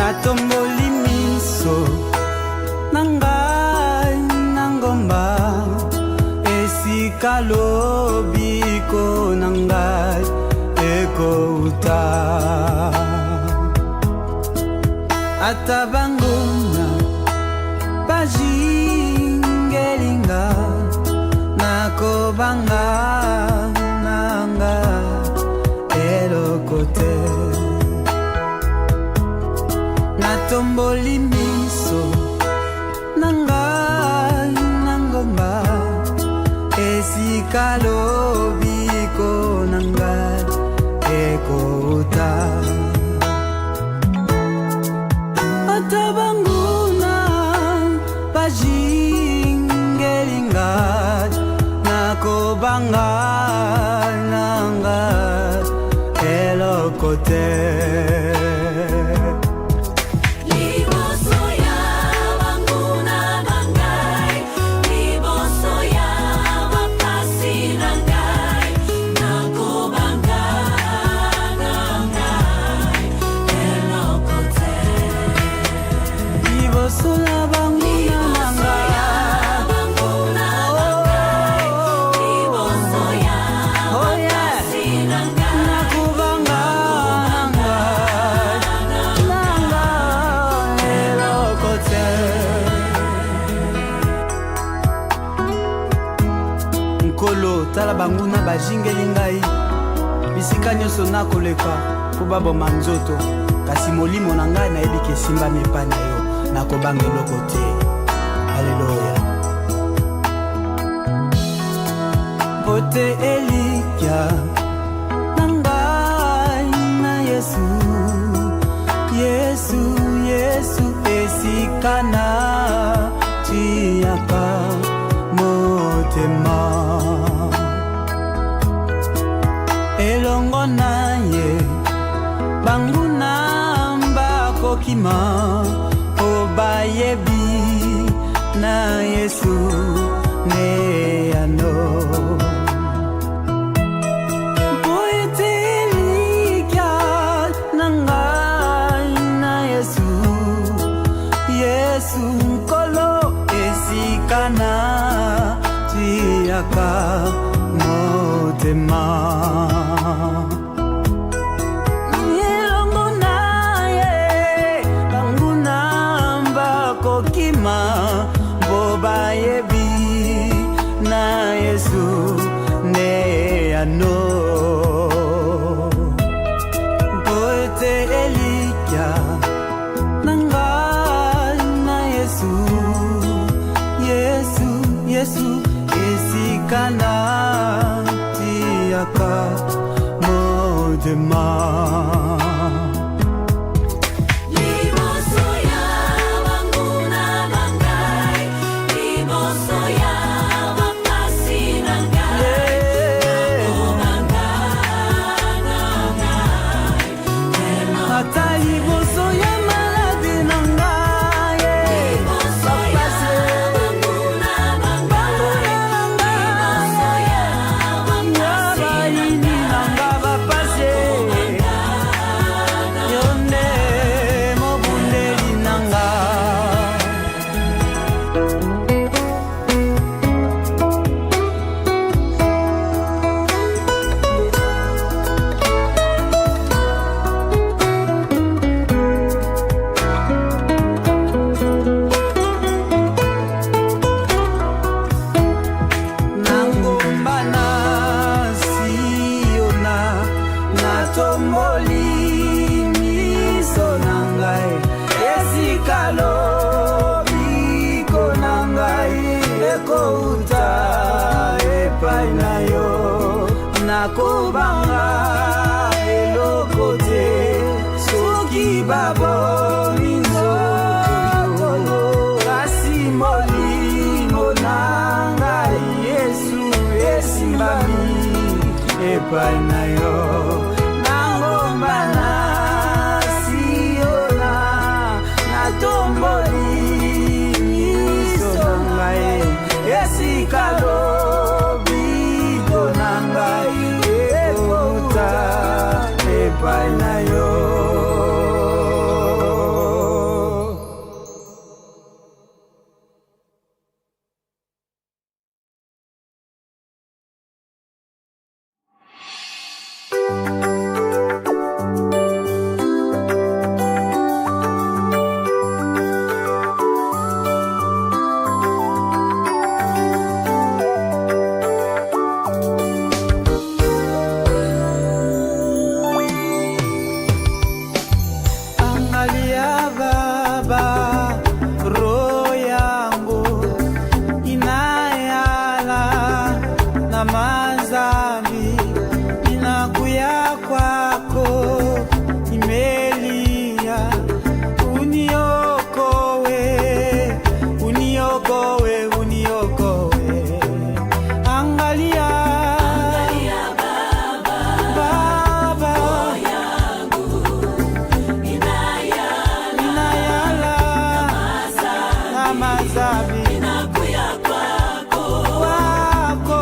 natomboli miso nangai nangomba esika lobiko nangai ekouta atabanguna bajingelinga nakobanga nanga elokote natomboli miso nangai nangomba esika lobiko nangai ekouta atabanguna bajingelinga nakobanga nanga elokote nkolo tala banguna bajingeli ngai bisika nyonso nakoleka po baboma nzoto kasi molimo na ngai nayebi ke esimbami epai na yo nakobanga eloko te. Alleluya. Mbote elikya na ngai na Yesu Yesu Yesu esika na tiaka motema elongo na ye banguna mbakokima obayebi na Yesu ne ano poetelikya na ngai na Yesu Yesu nkolo esika na tiaka motema elongo na ye banguna mbakokima bobayebi na Yesu ne ano poete elikya na ngai na Yesu Yesu Yesu esika na tiaka motema natomboli miso na ngai esika lobiko na ngai ekouta epai na yo nakobanga eloko te soki babomi nzoto kasi molimo na ngai Yesu esimbami epai na yo esika lobiko na ngai ekouta epai na yo mazabi inakuya kwako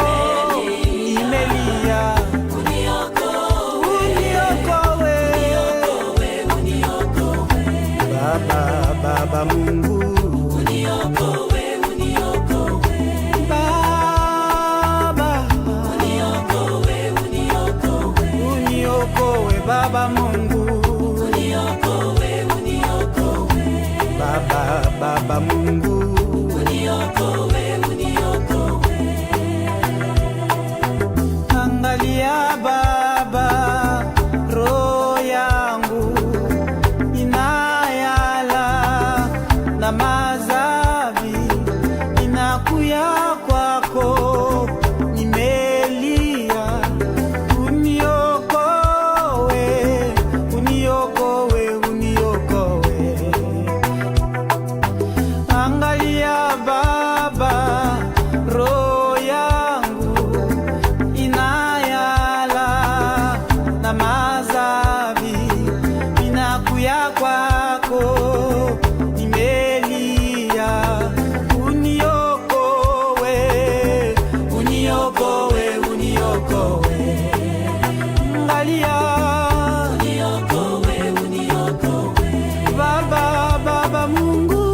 nimelia uniokowe Baba Mungu uniokowe Baba Mungu Baba Mungu angalia Baba, roho yangu inayala na mazabi inakuya kwako nimelia angalia Baba, roho yangu inayala na mazabi inakuya kwako nimelia uniokowe angalia Baba Mungu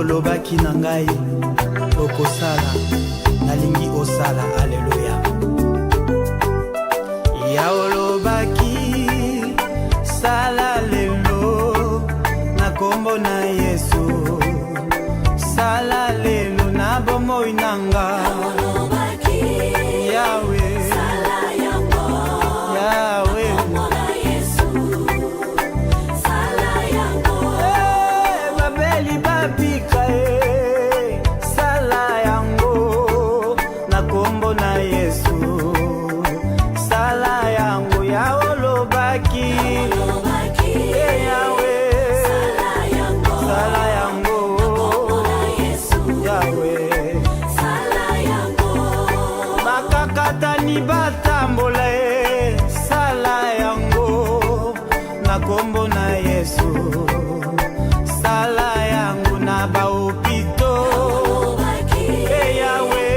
olobaki na ngai okosala nalingi osala aleluya ya olobaki sala lelo na kombo na Yesu sala lelo na bomoi nanga Yawe babeli babika sala yango na kombo na Yesu sala yango ya olobaki Yawe sala yango Yawe bakakatani batambola sala yango na kombo na Yesu sala yangu na baopito Yawe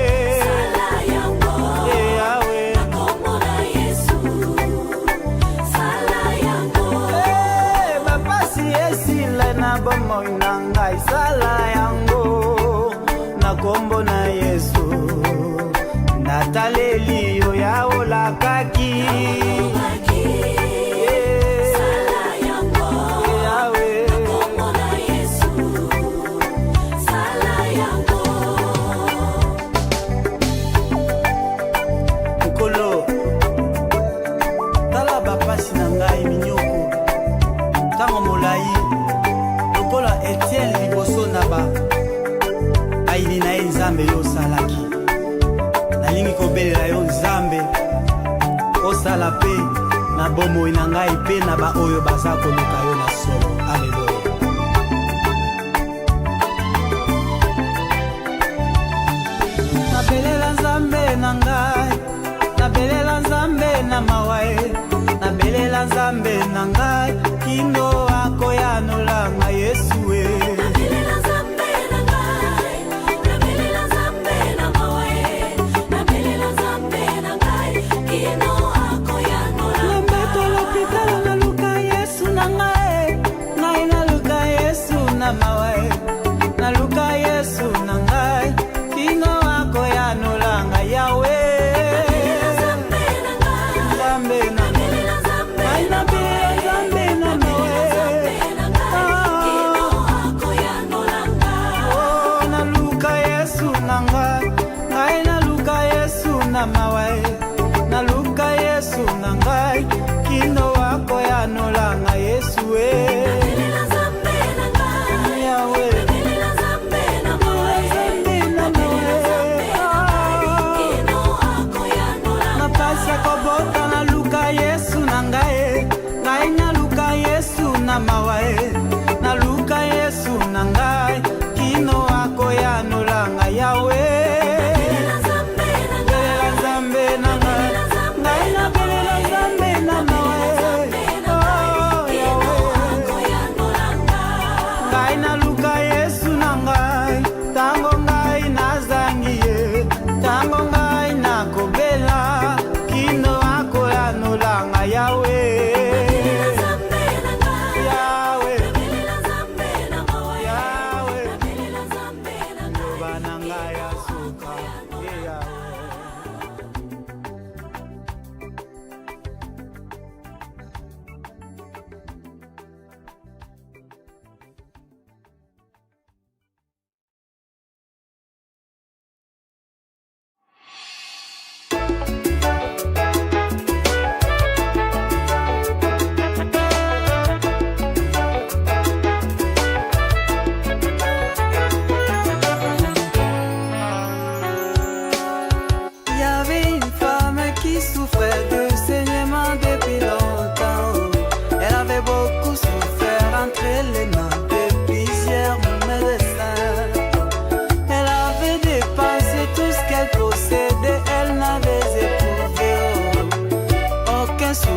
bapasi esila na bomoi na ngai sala yango na kombo na Yesu nataleli yo ya olakaki aini na Nzambe yo salaki nalingi kobelela yo Nzambe osala pe na bomoi na ngai pe na ba oyo baza koluka yo na solo aleluya nabelela Nzambe na ngai nabelela Nzambe na mawae nabelela Nzambe na ngai kino akoyanolanga Yesu naluka Yesu na ngai kino akoyanolanga Yawe Nzambe na ngai naluka Yesu na ngai naluka Yesu na mawae naluka Yesu na ngai kino akoyanolanga Yesu Yawe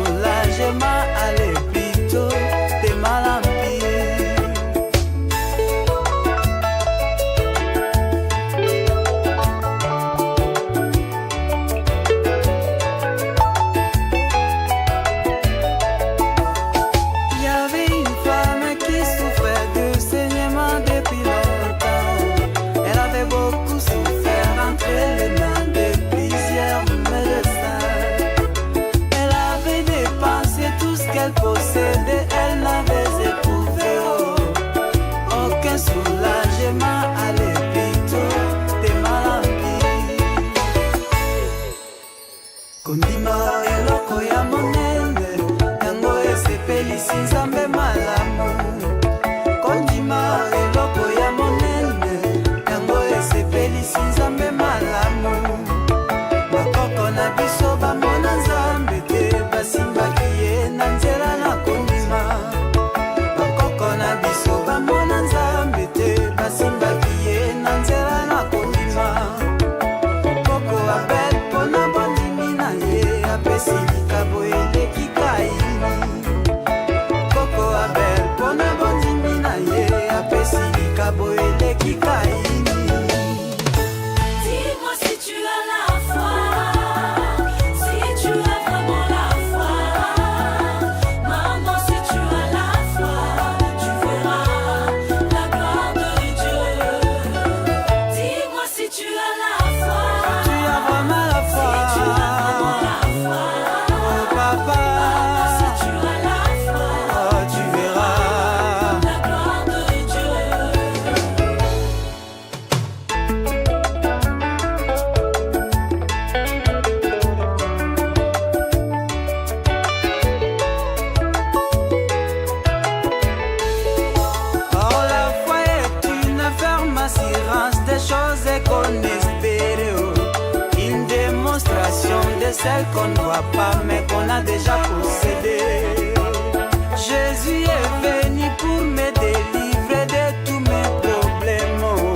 soulagement, allez plutôt de mal en pire. Il y avait une femme qui souffrait de saignement depuis longtemps. Elle avait beaucoup souffert entre les mains de plusieurs médecins. Elle avait dépensé tout ce qu'elle possédait, elle n'avait éprouvé aucun soulagement, allez plutôt de mal en pire. Kondima eloko ya monene, yango esepelisi Nzambe malamu. Kondima eloko ya monene, yango esepelisi Nzambe malamu. Bakoko na biso bamona Nzambe te, basimbaki ye na nzela na kondima. Bakoko na biso bamona Nzambe te, basimbaki ye na nzela na kondima. Koko Abel pona bondimi na ye, apesi likabo eleki Kaini. Koko Abel pona bondimi na ye, apesi likabo eleki Kaini. Dis-moi si tu as la foi, si tu as vraiment la foi. Maman, si tu as la foi, tu verras la gloire de Dieu. Dis-moi si tu as la foi, Tu as vraiment la foi, tu as vraiment la foi. oh papa, Si tu as la foi, oh tu verras. la gloire de Dieu. Oh, la foi est une ferme assurance des choses qu'on espère, oh. Une démonstration de celles qu'on ne voit pas mais qu'on a déjà possédées. Jésus est venu pour me délivrer de tous mes problèmes, oh.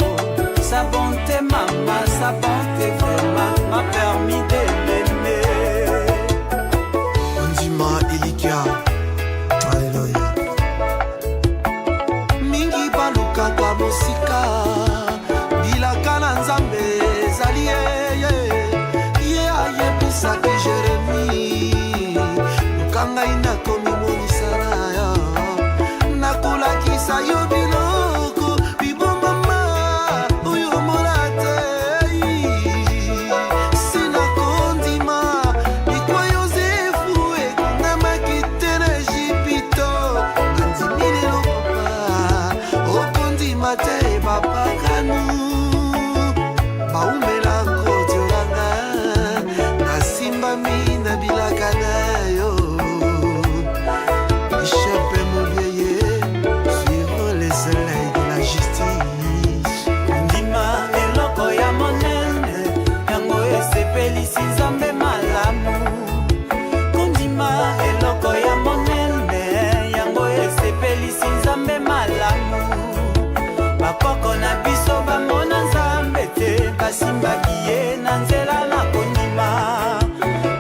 Sa bonté, maman, sa bonté vraiment m'a permis de l'aimer. Ondima Elikia, Alléluia. Mingi balukaka mosika, bilaka na Nzambe ezali ye ayebisaki Jeremi, luka ngai nakomi monisa na yo, nakolakisa yo biloko bibombama oyo omona te. Sina kondima likwa Yozefu ekongamaki te na Ejipito, andimi lelo papa okondima te bapakanu baumelako tiolanga, nasimbami na bilaka na yo. Bishop Mobieye, suivant les soleils de la justice. Kondima eloko ya monene, yango esepelisi Nzambe malamu. Kondima eloko ya monene, yango esepelisi Nzambe malamu. Bakoko na biso bamona Nzambe te, basimbaki ye na nzela na kondima.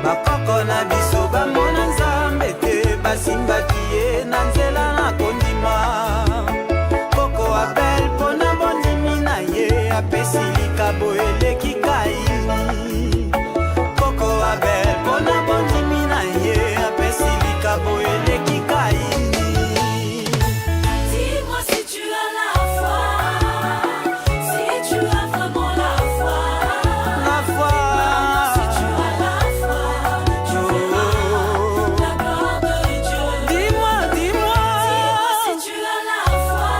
Bakoko na biso bamona Nzambe te, basimbaki ye na nzela na kondima. Koko Abel pona bondimi na ye, apesi likabo eleki Kaini. Koko Abel pona bondimi na ye, apesi likabo eleki Kaini. Dis-moi si tu as la foi, si tu as vraiment la foi. La foi, Si tu as la foi, tu verras la gloire de Dieu. dis-moi, dis-moi. Dis-moi si tu as la foi,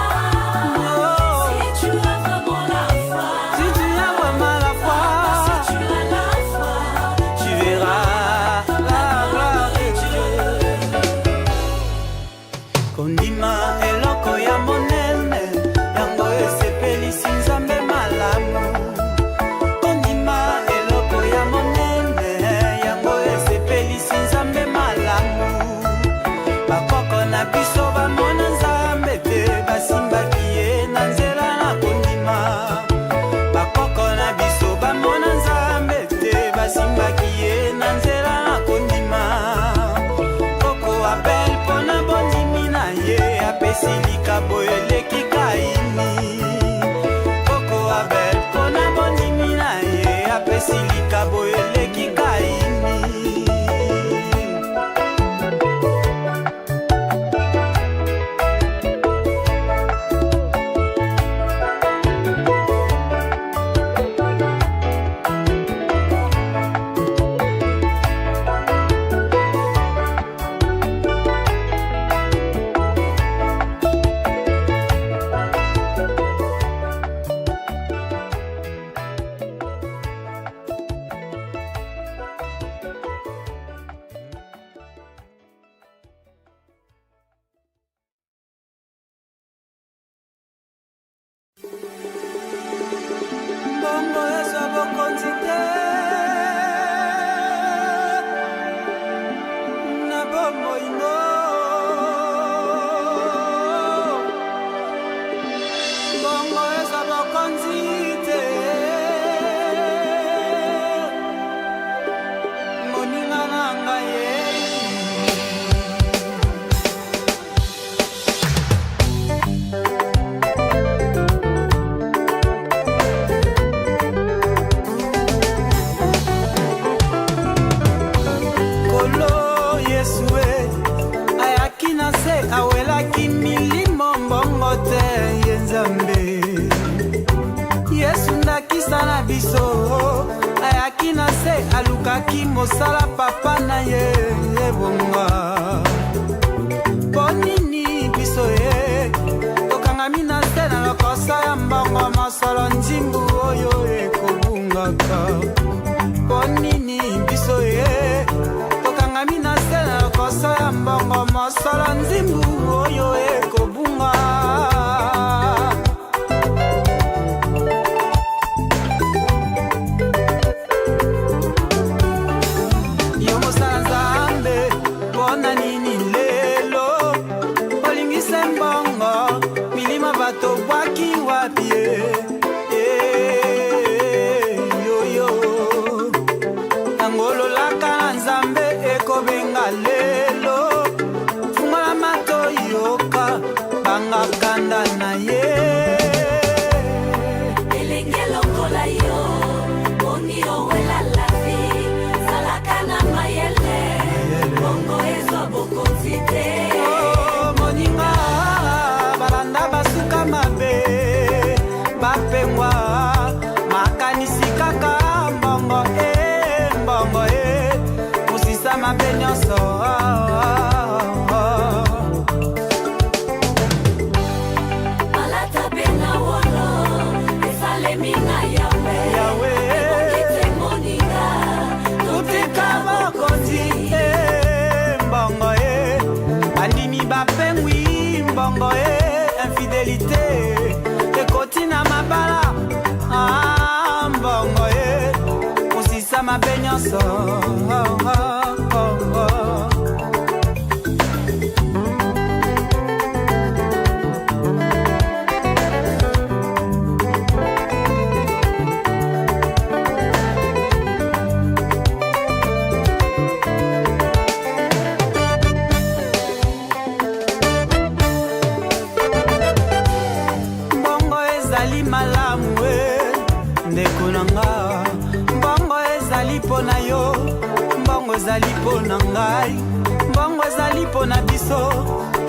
Oh, si tu as vraiment la foi. si tu as vraiment la foi, Si tu as la foi, tu verras la gloire de Dieu. Kondima eloko ya monene, yango esepelisi Nzambe malamu. Kondima eloko ya monene, yango esepelisi Nzambe malamu. Bakoko na biso bamona Nzambe te, basimbaki ye na nzela na kondima. Bakoko na biso bamona Nzambe te, basimbaki ye na nzela na kondima. moino bongo eza bokonzi te moninga na ngai ye awelaki milimo mbongo te ye Nzambe Yesu ndakisa na biso ayaki na se alukaki mosala papa na ye ebonga ponini biso ye tokangami na se na lokoso ya mbongo mosolo nzimbu oyo ekobungaka ponini biso ye tokangami na se na lokoso ya mbongo mosolo nzimbu oyo ekobunga yo mosala Nzambe mpona nini lelo olingise mbongo milima bato bwaki wapi yoyo tangololaka na Nzambe ekobenga lelo fungola mato yoka banga kanda na ye elenge lokola yo boni owela la vie salaka na mayele bongo ezwa bokonzi te moninga balanda basuka mabe bapengwa makanisi kaka mbongo mbongo musisa mabe nyonso malata pe na wolo esalemi na yawe ebongite moninga tutika bokonzi mbongo bandimi bapengwi mbongo infidélité ekoti na mabala mbongo musisa mabe nyonso malamu ndeko nanga mbongo ezali pona yo mbongo ezali pona ngai mbongo ezali pona biso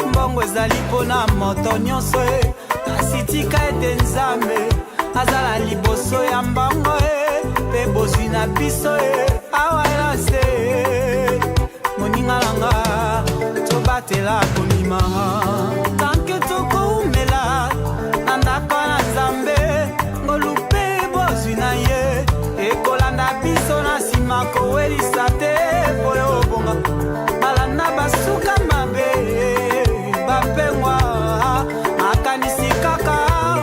mbongo ezali pona moto nyonso kasi tika ete Nzambe azala liboso ya mbongo pe bozwi na biso awa elase moninga nanga tobatela komima tanke tokoumela na ndako na Nzambe ngolupe bozwi na ye ekolanda biso na nsima kowelisa te poyo bonga balanda basuka mabe bapengwa makanisi kaka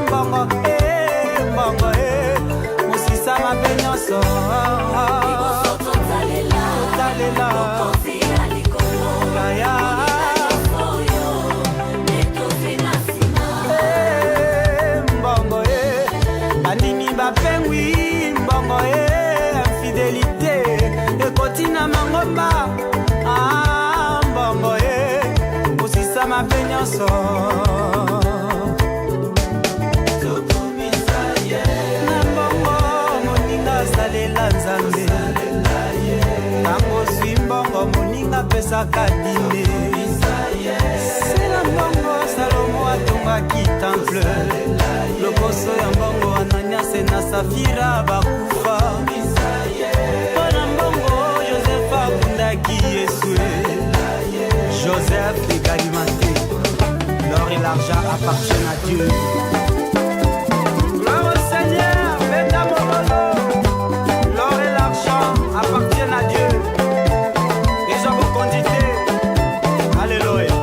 mbongo mbongo musisa mabe nyonso totalela bapengwi mbongo infidélité ekotina mangomba mbongo musisa mabe nyonso na mbongo moninga asalela Nzambe tango zwi mbongo moninga pesaka dine sela mbongo Salomo atongaki temple lokoso ya mbongo Ananiase na Safira bakufa mpona mbongo Joseph abundaki Yesu Joseph Egalimaté l'or et l'argent appartiennent à Dieu. Gloire au Seigneur, Beta Momolo. L'or et l'argent appartiennent à Dieu. Et je vous conduis. Alléluia.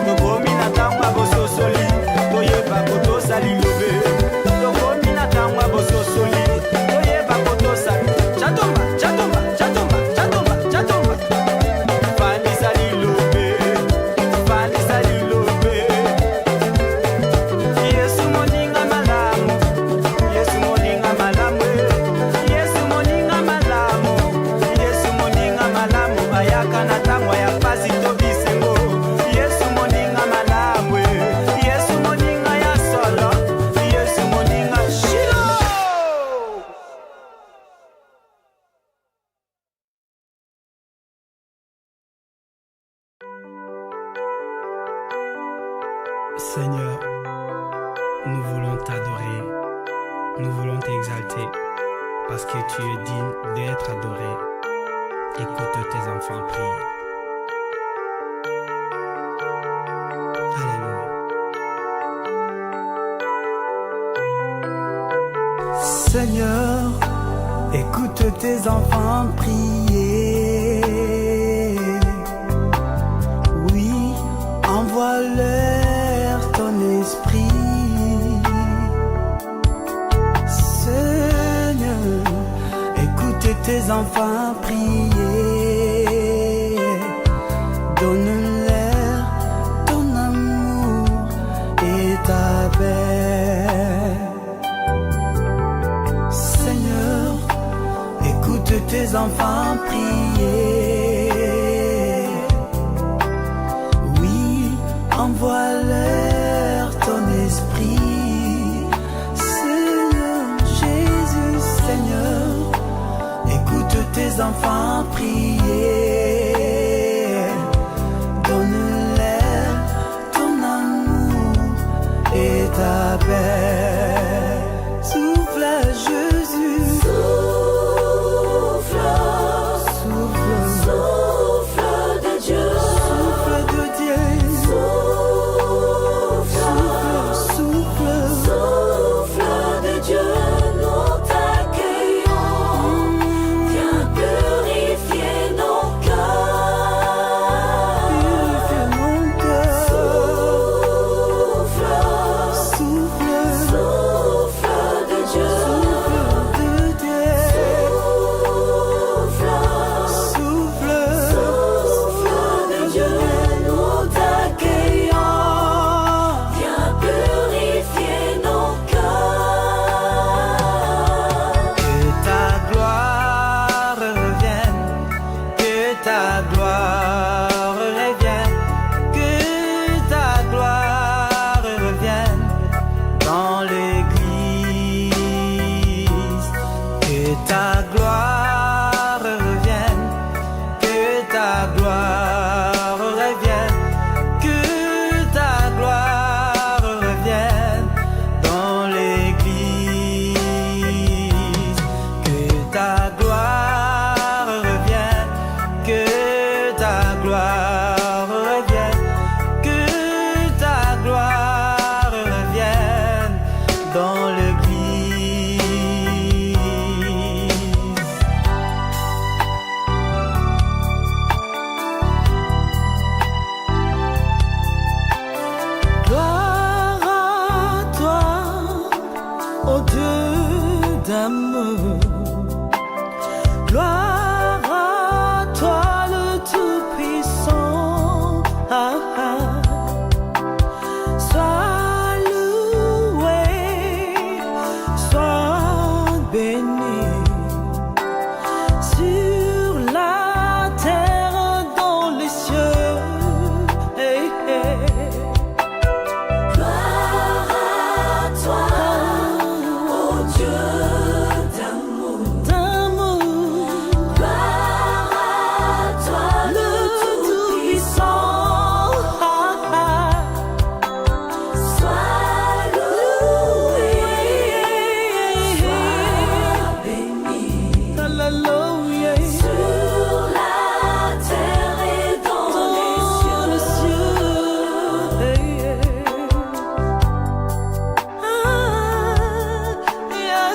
Tokomi na tangwa boso soli Seigneur, nous voulons t'adorer, nous voulons t'exalter, parce que tu es digne d'être adoré. Écoute tes enfants prier. Alléluia. Seigneur, écoute tes enfants prier. Oui, envoie-leur ton esprit. Seigneur, écoute tes enfants prier. Donne-leur ton amour et ta paix. Seigneur, écoute tes enfants prier. Oui, envoie-leur ton esprit. Seigneur Jésus, Seigneur, écoute tes enfants prier. Donne-leur ton amour et ta paix. Souffle à Jésus. Souffle, Souffle, souffle de Dieu. souffle de Dieu. Souffle, Souffle, souffle. souffle de Dieu, nous t'accueillons. Viens purifier nos cœurs. Purifie mon cœur. Souffle, Souffle, souffle de Dieu. souffle de Dieu. Souffle, Souffle, souffle de Dieu, nous t'accueillons. Viens purifier nos cœurs. que ta gloire revienne, que ta gloire revienne, que ta gloire revienne dans l'église, que ta gloire revienne, que ta gloire revienne, que ta gloire revienne dans l'église, que ta gloire revienne, que ta gloire revienne, que ta gloire revienne dans l'église. Gloire à toi, ô Dieu d'amour. Gloire à toi, le Tout-Puissant. Ah, ah. Sois loué, sois béni sur la terre, dans les cieux. Hey, hey. Gloire à toi, ô Dieu d'amour. D'amour, Gloire à toi, le Tout-Puissant. ah, ah. Sois loué, sois béni Hallelujah. sur la terre et dans les cieux. Hey, hey. Ah, yeah,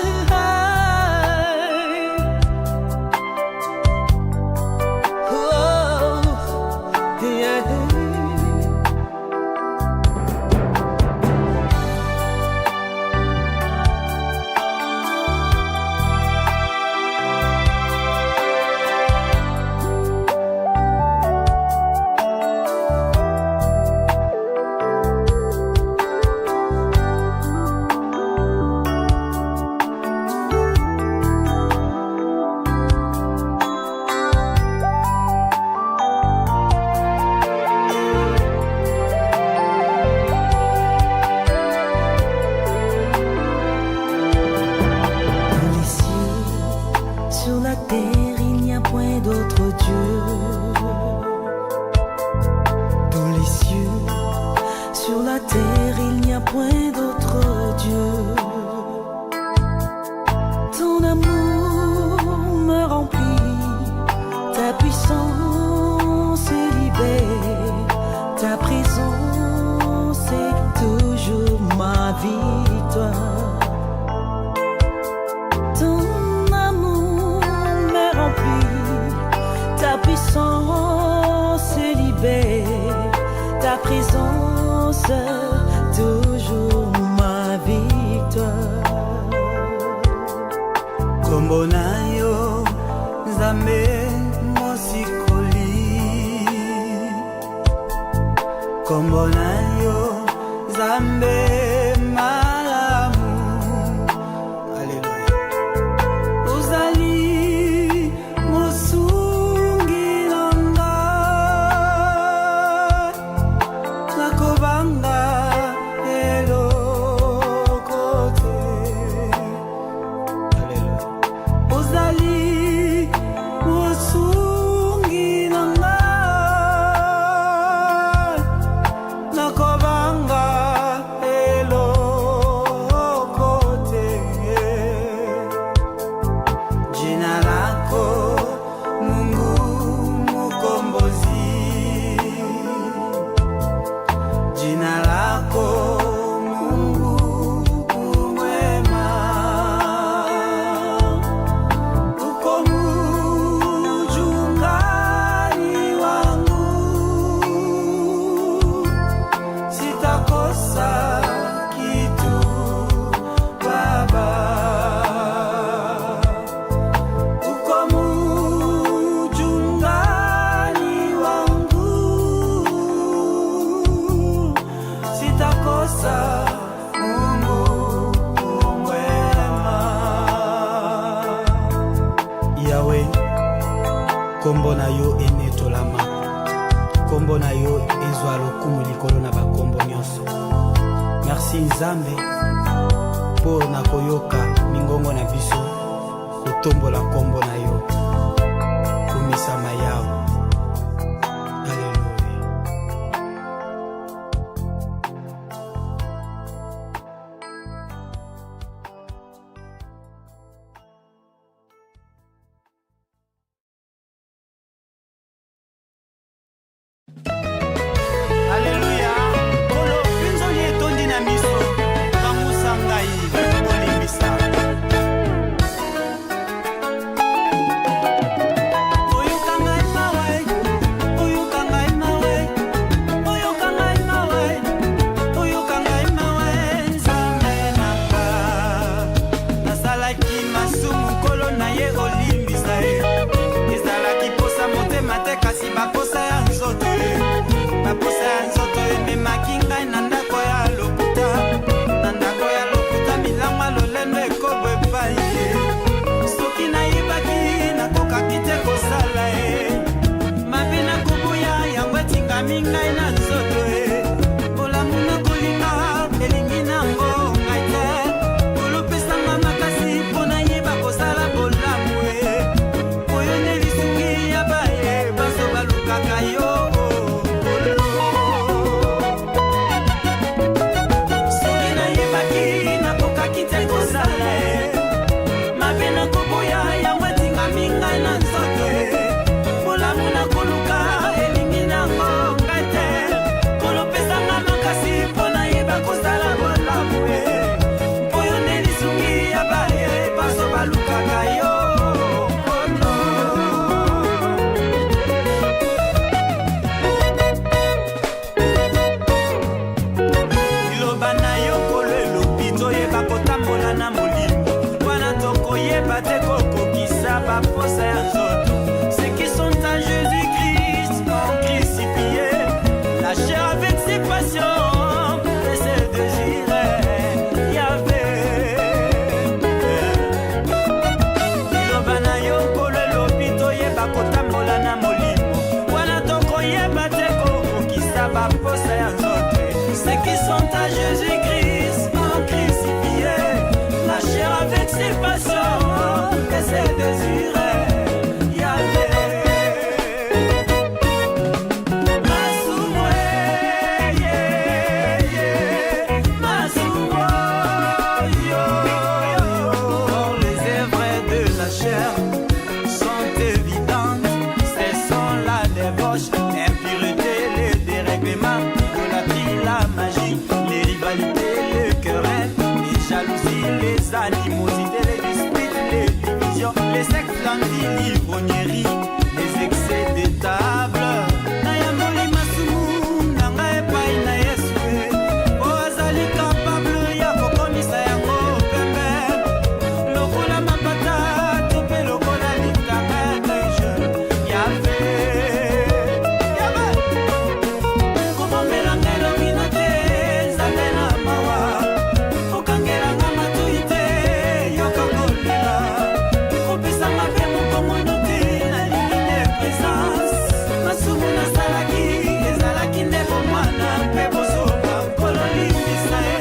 oh, yeah. Sur la terre point d'autre Dieu. Ton amour me remplit, ta puissance libère, ta présence est toujours ma victoire. Ton amour me remplit, ta puissance libère, ta présence toujours ma victoire. Kombo na yo Nzambe mosikoli, kombo na yo Nzambe malamu. Alleluia. Ozali mosungi na ngai, nakobanga eloko te. Alleluia. Ozali mosungi na ngai, nakobanga eloko te. Jina lako Mungu Mukombozi, jina lako Mungu mwema. Uko mchungaji wangu, sitakosa kitu Baba. Uko mchungaji wangu, sitakosa Mungu mwema. Yahweh, kombo na yo enetolama, kombo na yo ezwa lokumu likolo na bakombo nyonso. Merci Nzambe mpo na koyoka mingongo na biso kotombola kombo na yo, komisama yawo. Alleluia. Alleluia. Kolo pinzoli etondi na miso, kamusa ngai olimbisa. Oyoka ngai mawe, oyoka ngai mawe, oyoka ngai mawe, oyoka ngai mawe. Nzambe nanga nasalaki masumu, kolo na ye olimbisa ye. Ezalaki posa motema te, kasi baposa ya nzoto ye. Baposa ya nzoto ememaki ngai na ndako ya lokuta, na ndako ya lokuta milangwa lolendo ekobo epai ye. Soki nayebaki nakokaki te kosala ye, mabe nakoboya yango etingami ngai na nzoto ye. Bolamu nakolinga elingi nango ngai te, kolopesanga makasi mpo nayeba kosala bolamu ye. Oyo nde lisungi ya baye baso balukaka yo. Soki nayebaki nakokaki te kosala ye, mabe nakoboya yango etingami ngai na nzoto ye. Bolamu nakoluka elingi nango ngai te, kolopesanga makasi mpo nayeba kosala bolamu ye. Oyo nde lisungi ya baye baso balukaka yo. Oh, no. Liloba na yo kolo elobi toyeba kotambola na molimo, wana tokoyeba te kokokisa baposa ya nzoto. Ceux qui sont à Jésus-Christ ont crucifié la chair avec ses passions et ses désirs. Yahweh. Liloba na yo kolo elobi toyeba kotambola na molimo, wana tokoyeba te kokokisa baposa ya nzoto. Ceux qui sont à Jésus-Christ ont crucifié la chair avec ses passions et ses désirs. Les sexes, l'envie, l'ivrognerie, les excès de table. Nayamboli masumu, nanga epai na Yesu. O azali capable ya kokomisa yango pembe. Lokola mapata, tope lokola litanga neige. Yave, yave. Komomela ngelo minote, zande na mawa. Okangela nga matuite, yoka kolela. Kopesanga pe mokomono te, nalingi nde présence. Masumu nasalaki, ezalaki nde bomwana, mpe bozoba nkolo limbisa ye.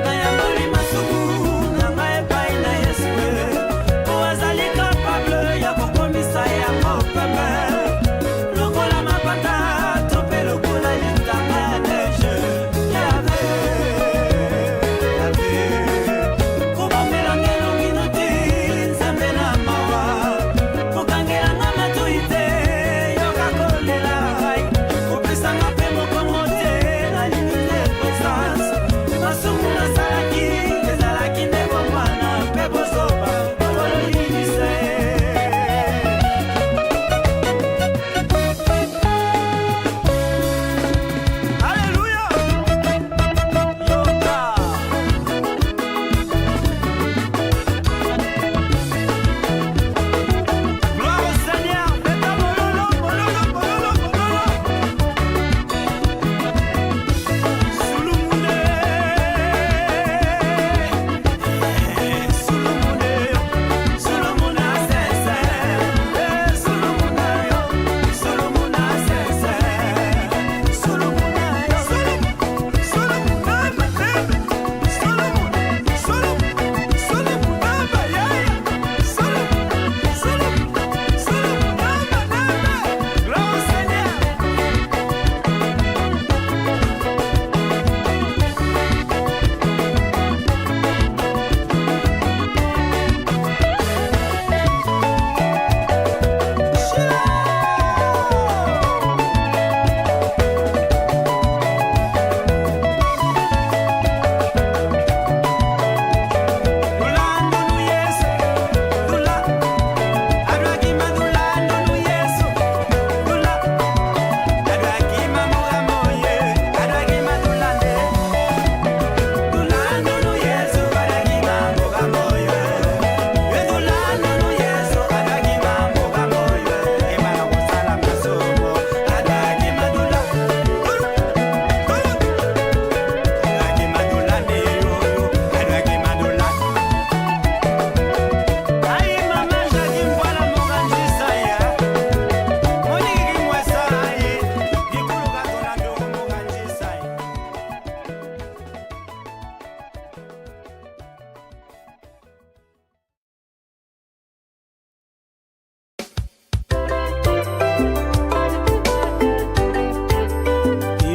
Nayamboli masumu, nanga epai na Yesu. Po azali capable ya kokomisa yango pembe. Lokola mapata, tope lokola litanga neige. Yave, yave. Komomela ngelo mino te, nzambe na mawa. Kokangela nga matoi te, yoka kolela. Kopesanga pe mokongo te, nalingi nde présence. Masumu nasalaki, ezalaki nde bomwana, mpe bozoba nkolo limbisa ye. Alléluia. Yoka. Gloire au Seigneur. Faites un bololo, bololo, bololo, bololo. Sulumune. Sulumune. Sulumune asese. Sulumune yo. Sulumune asese. Sulumune yo. Sulumune matebe. Sulumune. Sulumune bayaya. Sulumune matebe. Gloire au Seigneur. Dulando no Yesu, dula. Adwakima dulando no Yesu, dula. Adwakima moga moye, adwakima dulande. Dulando no Yesu, adwakima moga moye. Dulando no Yesu, adwakima moga moye. Emana kusala masomo, adwakima dula. Adwakima dulande yo, adwakima dula. Ai mama jaki mwana mokanjisa ya. Moniki mwesa ye. Dikuluka tona ndoko mokanjisa ye.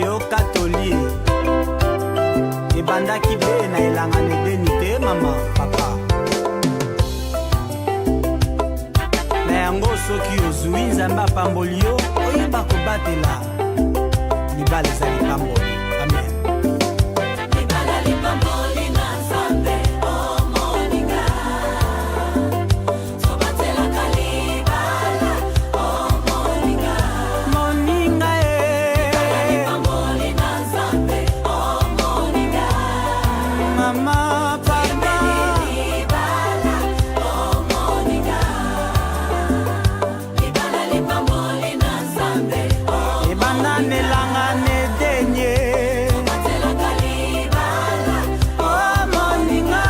Yo katoli ebandaki be na elanga nedeni te mama papa na yango soki ozwi nzambe apamboli yo oyeba kobatela libala ezali pamboli amen. Libala lipamboli na Nzambe, oh moninga. Tobatelaka libala, oh moninga. Moninga Lipamboli na Nzambe, oh moninga. mama papa Libala, oh moninga. Libala lipamboli na Nzambe, oh ebanda nelanga nedenye tobatelaka libala. oh moninga.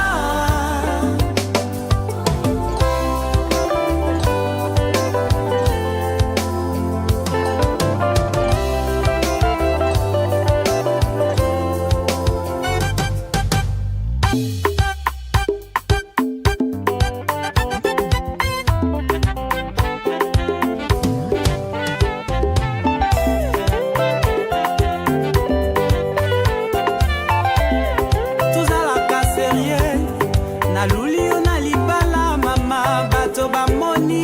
Tozalaka serie naluli yo na libala mama bato bamoni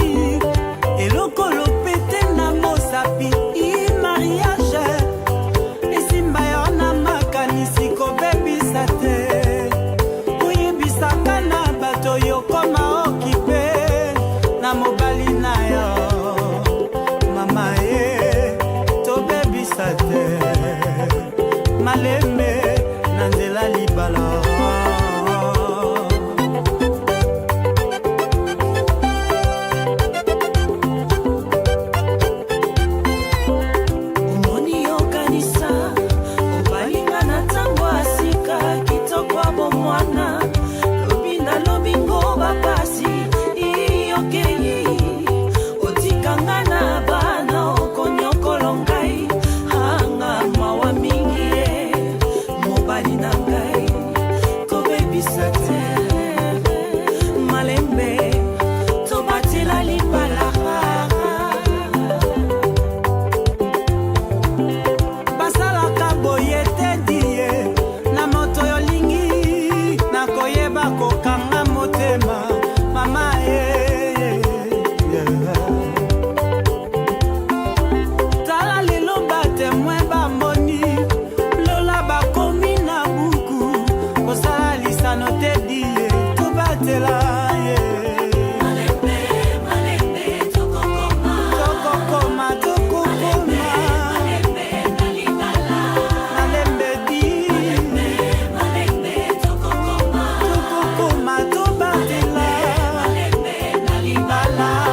eloko lopete na mosapi i mariage esimba yo na makanisi kobebisa te oyebisaka na bato moto yokoma okipe na mobali na yo mama ye tobebisa te malembe na nzela libala Libala,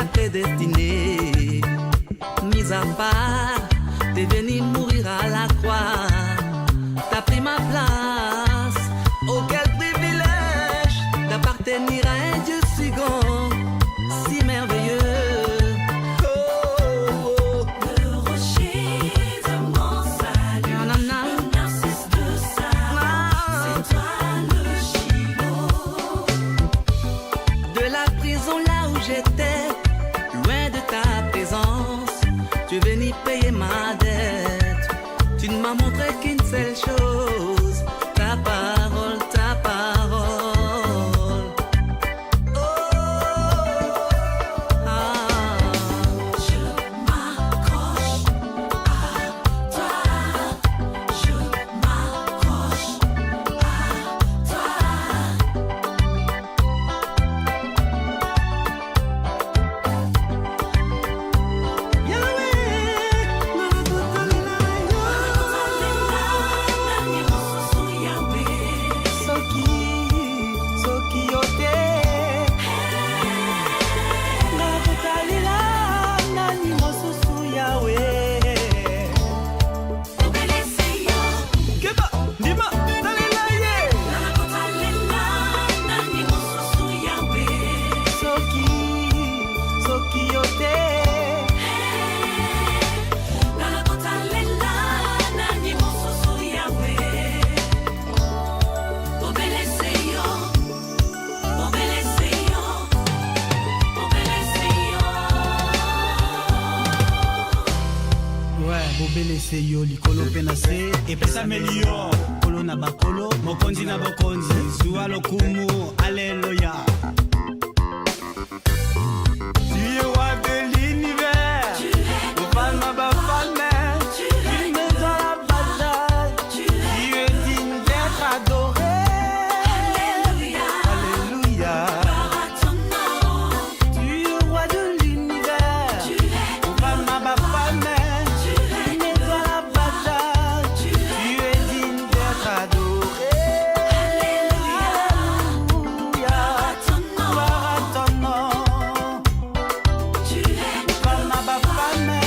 prédestiné. Mis à part, t'es venu mourir à la croix. T'as pris ma place. Oh, quel privilège d'appartenir à un Dieu si grand, si merveilleux. Le rocher de mon salut, le narcisse de Saba, c'est toi le Shiloh. De la prison là où j'étais, loin de ta présence, tu es venu payer ma dette. Tu ne m'as montré qu'une seule chose, ta parole, ta parole. Je m'accroche à toi, je m'accroche à toi. bobelese yo likolo mpe na se epesameli yo kolo na bakolo mokonzi na bokonzi zuwa lokumu aleluya. Tu es roi de l'univers, au palma bafalme, tu me dans la bataille, tu es digne d'être adoré. Alléluia, Alléluia. Tu es roi de l'univers, au palma bafalme, tu me dans la bataille, tu es digne d'être adoré. Alléluia, gloire à ton nom. Palma bafalme.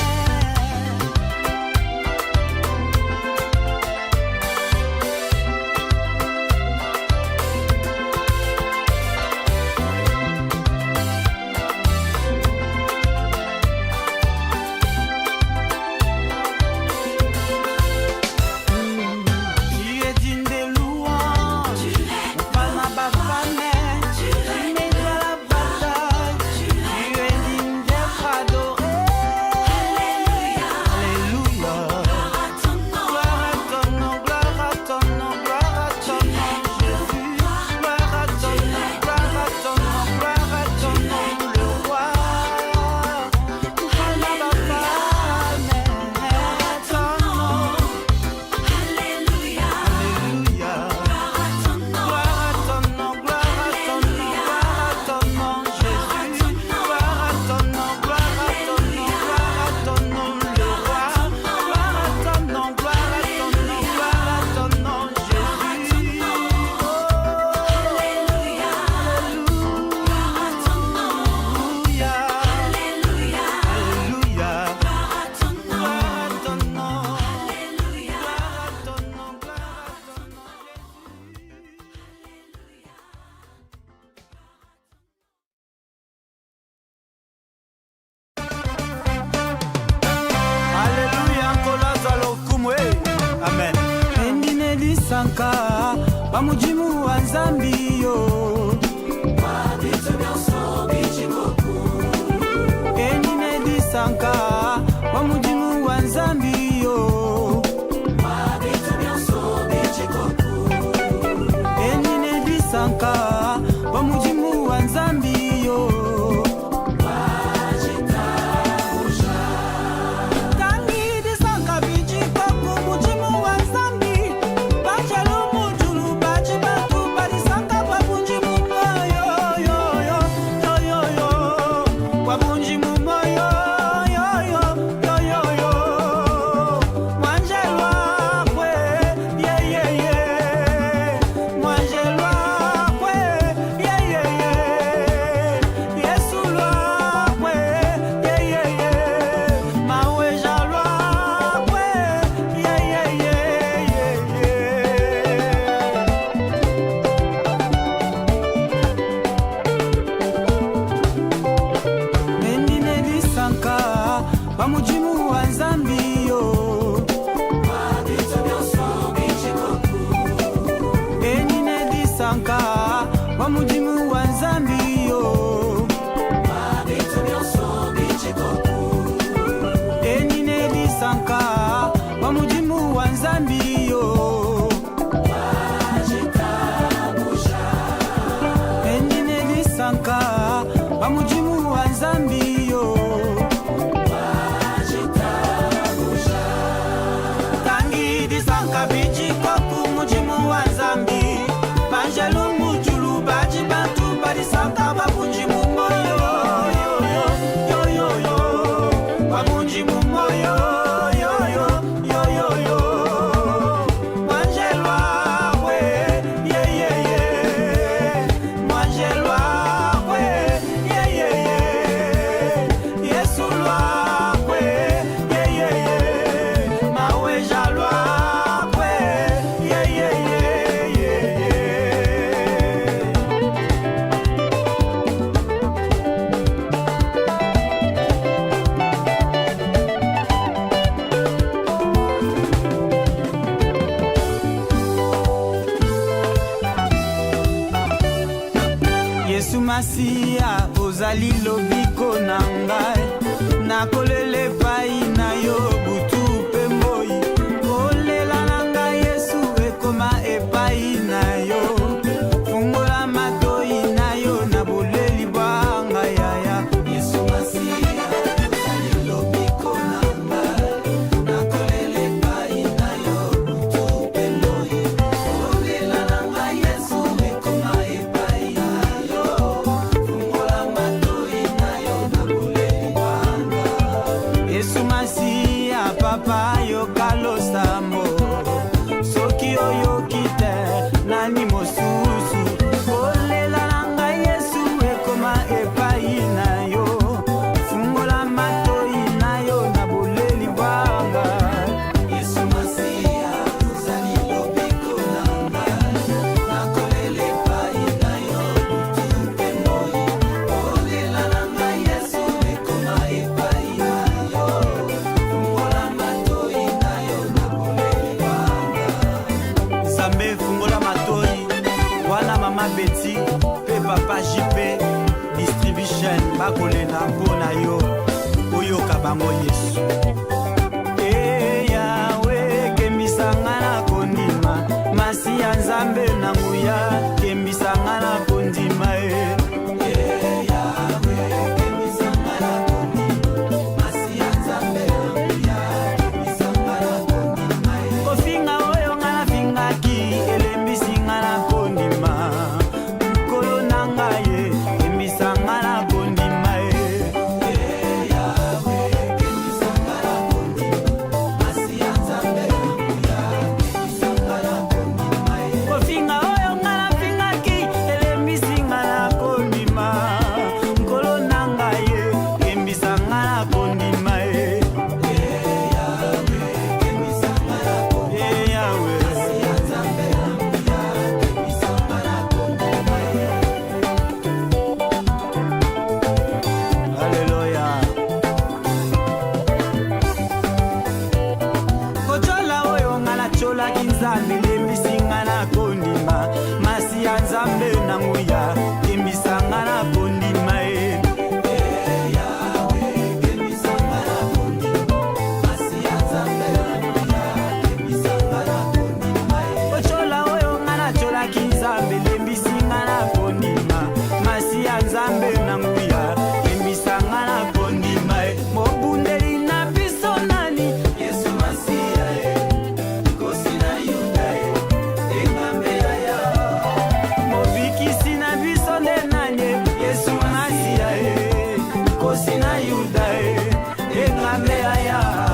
Tu es digne des louanges, Palma bafalme, tu mets dans la bataille, tu es digne d'être adoré. Alléluia, Alléluia. Gloire à ton nom, gloire à ton nom, gloire à ton nom, Jésus. Gloire à ton nom, gloire à ton nom, gloire à ton nom, le roi. Palma bafalme, ton nom. Alléluia. Gloire à ton nom, gloire à ton nom, gloire à ton nom, Jésus. Gloire à ton nom, gloire à ton nom, gloire à ton nom, le roi. Gloire à ton nom, gloire à ton nom, gloire à ton nom, Jésus. Alléluia. Gloire à ton nom. Alléluia. Alléluia. Gloire à ton nom. Gloire à ton nom. Alléluia. Gloire à ton nom, gloire à ton nom. Alléluia, nkolaza lokumu, amen. Endine disanka bamujimu wa nzambi yo. Endine disanka bamujimu wa nzambi yo. Endine disanka bamujimu wa nzambi yo. Tangi disanka bijiko kumujimu wa nzambi. Bachelo mujulu bachi batu badisanka kwa bunjimu moyo yo yo yo yo yo. Kwa bunjimu moyo yo yo yo yo yo. Mwanjelwa kwe ye ye ye. Mwanjelwa kwe ye ye ye. Yesu lwa kwe bamujimu wa nzambi yo enine disanka bamujimu wa nzambi yo enine disanka bamujimu wa nzambi yo enine disanka bamujimu wa nzambi yo tangi disanka bichikoku mujimu wa nzambi banjelu mujulu baji bantu badisanka babunjimu moyo babunjimu moyo Yesu Masiya ozali lobiko na ngai nakolele epai na yo butu mpe moi kolela na ngai Yesu ekoma epai na yo fungola matoi na yo na boleli bwa ngai yaya Yesu Masiya ozali lobiko na ngai nakolele epai na yo butu mpe moi kolela na ngai Yesu ekoma epai na yo Yesu Masiya papa yokalosambo soki oyoki te nani mosusu kolela na ngai Yesu ekoma epai na yo fungola matoi na yo na boleli bwanga Yesu Masiya ozali lobiko na ngai nakolela epai na yo butu mpe moi kolela na ngai Yesu ekoma epai na yo fungola matoi na yo na boleli bwanga Nzambe fungola matoi wana mama Betty pe papa JP distribution bakolela mpona yo oyoka bango Yesu Yawe kembisanga na kondima masi ya Nzambe na nguya kembisanga na kondima Yawe kembisanga na kondima masi ya Nzambe na nguya kembisanga na kondima kofinga oyo nga na fingaki elembisinga na kondima nkolo na ngai kembisanga na kondima Yawe kembisanga na kondima masi ya Nzambe na nguya kembisanga na kondima kofinga oyo nga na fingaki elembisinga na kondima nkolo na ngai kembisanga na kondima Yawe kembisanga na kondima Yawe masi ya Nzambe na nguya kembisanga na kondima Haleluya kocola oyo nga nacolaki Nzambe elembisinga na kondima masi ya Nzambe na nguya kembisanga na kondima Yawe kembisanga na kondima masi ya Nzambe na nguya kembisanga na kondima kocola oyo nga nacolaki Nzambe elembisinga na kondima masi ya Nzambe na nguya kembisanga na kondima mobundeli na biso nani Yesu Masiya kosi na Yuda engambe ya mobikisi na biso nde nani Yesu Masiya kosi na Yuda engambe ya